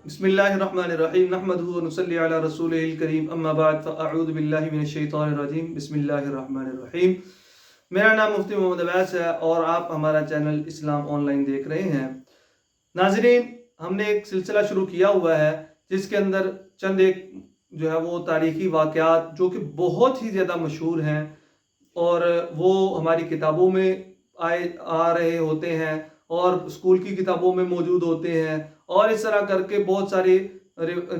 بسم اللہ الرحمن الرحیم نحمدہ ونصلی علی رسولہ الکریم اما بعد فاعوذ باللہ من الشیطان الرجیم بسم اللہ الرحمن الرحیم۔ میرا نام مفتی محمد عباس ہے اور آپ ہمارا چینل اسلام آن لائن دیکھ رہے ہیں۔ ناظرین، ہم نے ایک سلسلہ شروع کیا ہوا ہے جس کے اندر چند ایک جو ہے وہ تاریخی واقعات جو کہ بہت ہی زیادہ مشہور ہیں اور وہ ہماری کتابوں میں آ رہے ہوتے ہیں اور اسکول کی کتابوں میں موجود ہوتے ہیں، اور اس طرح کر کے بہت ساری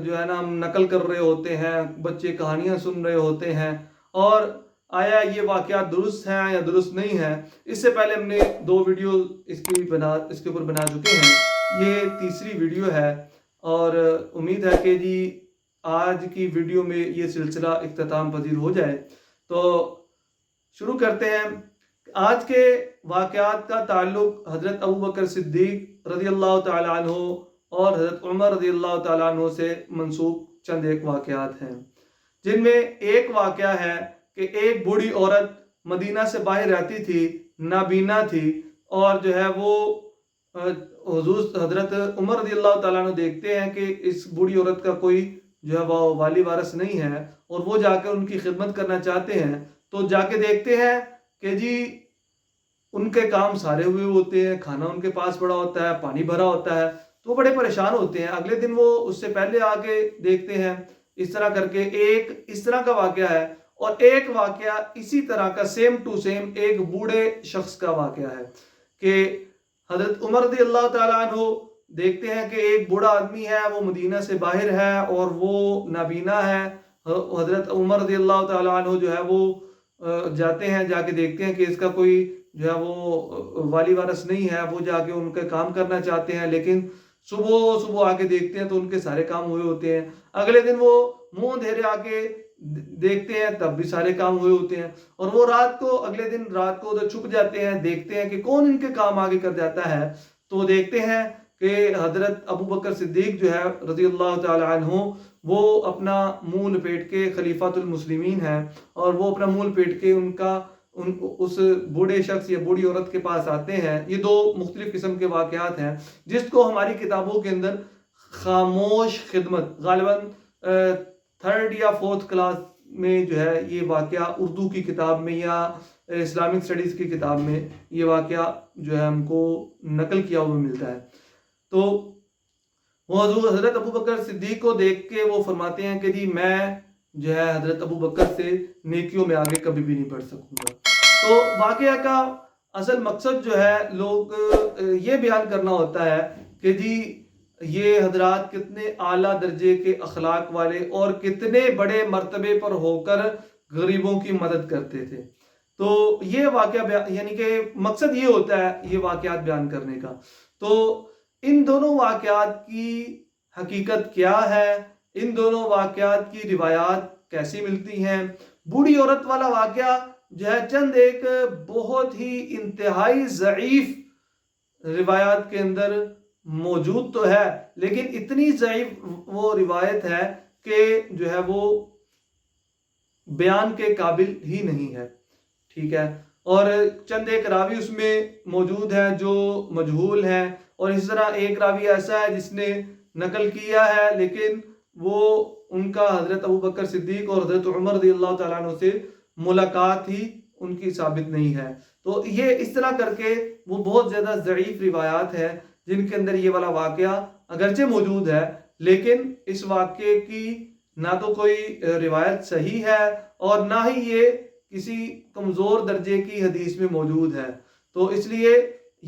جو ہے نا ہم نقل کر رہے ہوتے ہیں، بچے کہانیاں سن رہے ہوتے ہیں، اور آیا یہ واقعات درست ہیں یا درست نہیں ہیں۔ اس سے پہلے ہم نے 2 ویڈیو اس کے اوپر بنا چکے ہیں، یہ تیسری ویڈیو ہے، اور امید ہے کہ جی آج کی ویڈیو میں یہ سلسلہ اختتام پذیر ہو جائے۔ تو شروع کرتے ہیں۔ آج کے واقعات کا تعلق حضرت ابوبکر صدیق رضی اللہ تعالیٰ عنہ اور حضرت عمر رضی اللہ تعالیٰ عنہ سے منسوب چند ایک واقعات ہیں، جن میں ایک واقعہ ہے کہ ایک بوڑھی عورت مدینہ سے باہر رہتی تھی، نابینا تھی، اور جو ہے وہ حضور حضرت عمر رضی اللہ تعالیٰ عنہ دیکھتے ہیں کہ اس بوڑھی عورت کا کوئی جو ہے وہ والی وارث نہیں ہے، اور وہ جا کر ان کی خدمت کرنا چاہتے ہیں۔ تو جا کے دیکھتے ہیں کہ جی ان کے کام سارے ہوئے ہوتے ہیں، کھانا ان کے پاس پڑا ہوتا ہے، پانی بھرا ہوتا ہے، تو وہ بڑے پریشان ہوتے ہیں۔ اگلے دن وہ اس سے پہلے آ کے دیکھتے ہیں۔ اس طرح کر کے ایک اس طرح کا واقعہ ہے، اور ایک واقعہ اسی طرح کا سیم ٹو سیم ایک بوڑھے شخص کا واقعہ ہے کہ حضرت عمر رضی اللہ تعالیٰ عنہ دیکھتے ہیں کہ ایک بوڑھا آدمی ہے، وہ مدینہ سے باہر ہے اور وہ نابینا ہے۔ حضرت عمر رضی اللہ تعالیٰ عنہ جو ہے وہ جاتے ہیں، جا کے دیکھتے ہیں کہ اس کا کوئی جو ہے وہ والی وارث نہیں ہے۔ وہ جا کے ان کا کام کرنا چاہتے ہیں، لیکن صبح آ کے دیکھتے ہیں تو ان کے سارے کام ہوئے ہوتے ہیں۔ اگلے دن وہ منہ اندھیرے آ کے دیکھتے ہیں، تب بھی سارے کام ہوئے ہوتے ہیں، اور وہ اگلے دن رات کو ادھر چھپ جاتے ہیں، دیکھتے ہیں کہ کون ان کے کام آگے کر جاتا ہے۔ تو دیکھتے ہیں کہ حضرت ابوبکر صدیق جو ہے رضی اللہ تعالی عنہ، وہ اپنا منہ لپیٹ کے خلیفۃ المسلمین ہیں، اور وہ اپنا منہ لپیٹ کے اس بوڑھے شخص یا بوڑھی عورت کے پاس آتے ہیں۔ یہ 2 مختلف قسم کے واقعات ہیں جس کو ہماری کتابوں کے اندر خاموش خدمت، غالباً 3rd یا 4th کلاس میں جو ہے یہ واقعہ اردو کی کتاب میں یا اسلامک اسٹڈیز کی کتاب میں یہ واقعہ جو ہے ہم کو نقل کیا ہوا ملتا ہے۔ تو وہ حضرت ابوبکر صدیق کو دیکھ کے وہ فرماتے ہیں کہ جی میں جو ہے حضرت ابوبکر سے نیکیوں میں آگے کبھی بھی نہیں بڑھ سکوں گا۔ تو واقعہ کا اصل مقصد جو ہے لوگ یہ بیان کرنا ہوتا ہے کہ جی یہ حضرات کتنے اعلیٰ درجے کے اخلاق والے اور کتنے بڑے مرتبے پر ہو کر غریبوں کی مدد کرتے تھے۔ تو یہ واقعہ یعنی کہ مقصد یہ ہوتا ہے یہ واقعات بیان کرنے کا۔ تو ان دونوں واقعات کی حقیقت کیا ہے، ان دونوں واقعات کی روایات کیسی ملتی ہیں؟ بوڑھی عورت والا واقعہ جو ہے چند ایک بہت ہی انتہائی ضعیف روایات کے اندر موجود تو ہے، لیکن اتنی ضعیف وہ روایت ہے کہ جو ہے وہ بیان کے قابل ہی نہیں ہے، ٹھیک ہے۔ اور چند ایک راوی اس میں موجود ہیں جو مجہول ہیں، اور اس طرح ایک راوی ایسا ہے جس نے نقل کیا ہے لیکن وہ ان کا حضرت ابوبکر صدیق اور حضرت عمر رضی اللہ تعالیٰ عنہ سے ملاقات ہی ان کی ثابت نہیں ہے۔ تو یہ اس طرح کر کے وہ بہت زیادہ ضعیف روایات ہیں جن کے اندر یہ والا واقعہ اگرچہ موجود ہے، لیکن اس واقعے کی نہ تو کوئی روایت صحیح ہے اور نہ ہی یہ کسی کمزور درجے کی حدیث میں موجود ہے۔ تو اس لیے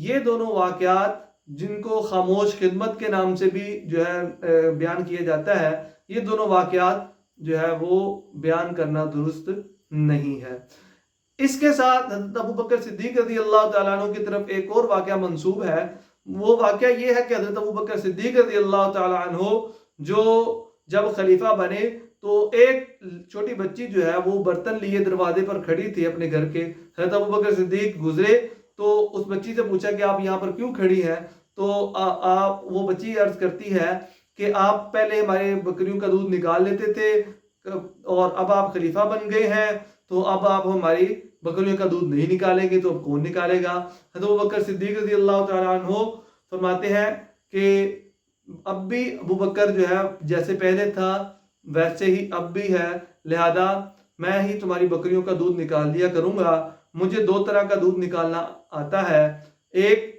یہ دونوں واقعات جن کو خاموش خدمت کے نام سے بھی جو ہے بیان کیا جاتا ہے، یہ دونوں واقعات جو ہے وہ بیان کرنا درست نہیں ہے۔ اس کے ساتھ حضرت ابوبکر صدیق رضی اللہ تعالیٰ عنہ کی طرف ایک اور واقعہ منسوب ہے۔ وہ واقعہ یہ ہے کہ حضرت ابوبکر صدیق رضی اللہ تعالیٰ عنہ جو جب خلیفہ بنے تو ایک چھوٹی بچی جو ہے وہ برتن لیے دروازے پر کھڑی تھی اپنے گھر کے۔ حضرت ابوبکر صدیق گزرے تو اس بچی سے پوچھا کہ آپ یہاں پر کیوں کھڑی ہیں؟ تو وہ بچی عرض کرتی ہے کہ آپ پہلے ہمارے بکریوں کا دودھ نکال لیتے تھے اور اب آپ خلیفہ بن گئے ہیں، تو اب آپ ہماری بکریوں کا دودھ نہیں نکالیں گے تو اب کون نکالے گا؟ حضرت ابوبکر صدیق رضی اللہ تعالیٰ عنہ فرماتے ہیں کہ اب بھی ابو بکر جو ہے جیسے پہلے تھا ویسے ہی اب بھی ہے، لہذا میں ہی تمہاری بکریوں کا دودھ نکال دیا کروں گا۔ مجھے 2 طرح کا دودھ نکالنا آتا ہے، ایک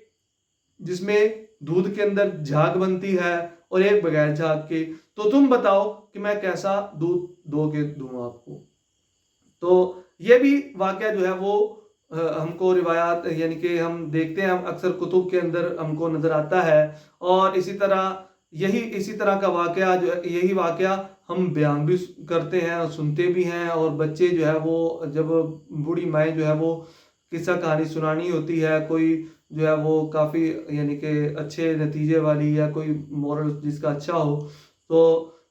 جس میں دودھ کے اندر جھاگ بنتی ہے اور ایک بغیر جھاگ کے، تو تم بتاؤ کہ میں کیسا دودھ دو کے دوں آپ کو۔ تو یہ بھی واقعہ جو ہے وہ ہم کو روایات یعنی کہ ہم دیکھتے ہیں، ہم اکثر کتب کے اندر ہم کو نظر آتا ہے، اور اسی طرح کا واقعہ جو ہے، یہی واقعہ ہم بیان بھی کرتے ہیں اور سنتے بھی ہیں، اور بچے جو ہے وہ جب بوڑھی مائیں جو ہے وہ قصہ کہانی سنانی ہوتی ہے، کوئی جو ہے وہ کافی یعنی کہ اچھے نتیجے والی یا کوئی مورل جس کا اچھا ہو، تو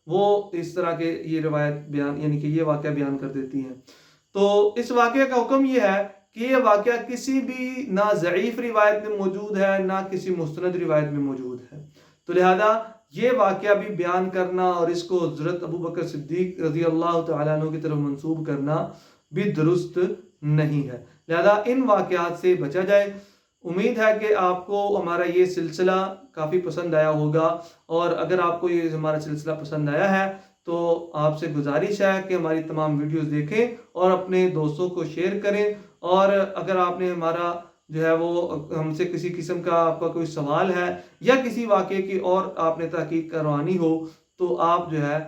وہ اس طرح کے یہ روایت بیان یعنی کہ یہ واقعہ بیان کر دیتی ہیں۔ تو اس واقعہ کا حکم یہ ہے کہ یہ واقعہ کسی بھی نہ ضعیف روایت میں موجود ہے نہ کسی مستند روایت میں موجود ہے، تو لہذا یہ واقعہ بھی بیان کرنا اور اس کو حضرت ابو بکر صدیق رضی اللہ تعالیٰ عنہ کی طرف منسوب کرنا بھی درست نہیں ہے، لہذا ان واقعات سے بچا جائے۔ امید ہے کہ آپ کو ہمارا یہ سلسلہ کافی پسند آیا ہوگا، اور اگر آپ کو یہ ہمارا سلسلہ پسند آیا ہے تو آپ سے گزارش ہے کہ ہماری تمام ویڈیوز دیکھیں اور اپنے دوستوں کو شیئر کریں، اور اگر آپ نے ہمارا جو ہے وہ ہم سے کسی قسم کا آپ کا کوئی سوال ہے یا کسی واقعے کی اور آپ نے تحقیق کروانی ہو، تو آپ جو ہے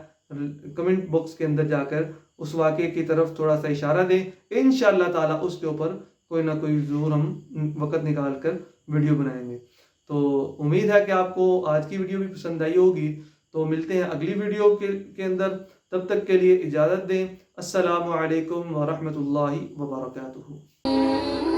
کمنٹ باکس کے اندر جا کر اس واقعے کی طرف تھوڑا سا اشارہ دیں، انشاءاللہ تعالیٰ اس کے اوپر کوئی نہ کوئی ضرور ہم وقت نکال کر ویڈیو بنائیں گے۔ تو امید ہے کہ آپ کو آج کی ویڈیو بھی پسند آئی ہوگی، تو ملتے ہیں اگلی ویڈیو کے اندر، تب تک کے لیے اجازت دیں۔ السلام علیکم ورحمۃ اللہ وبرکاتہ۔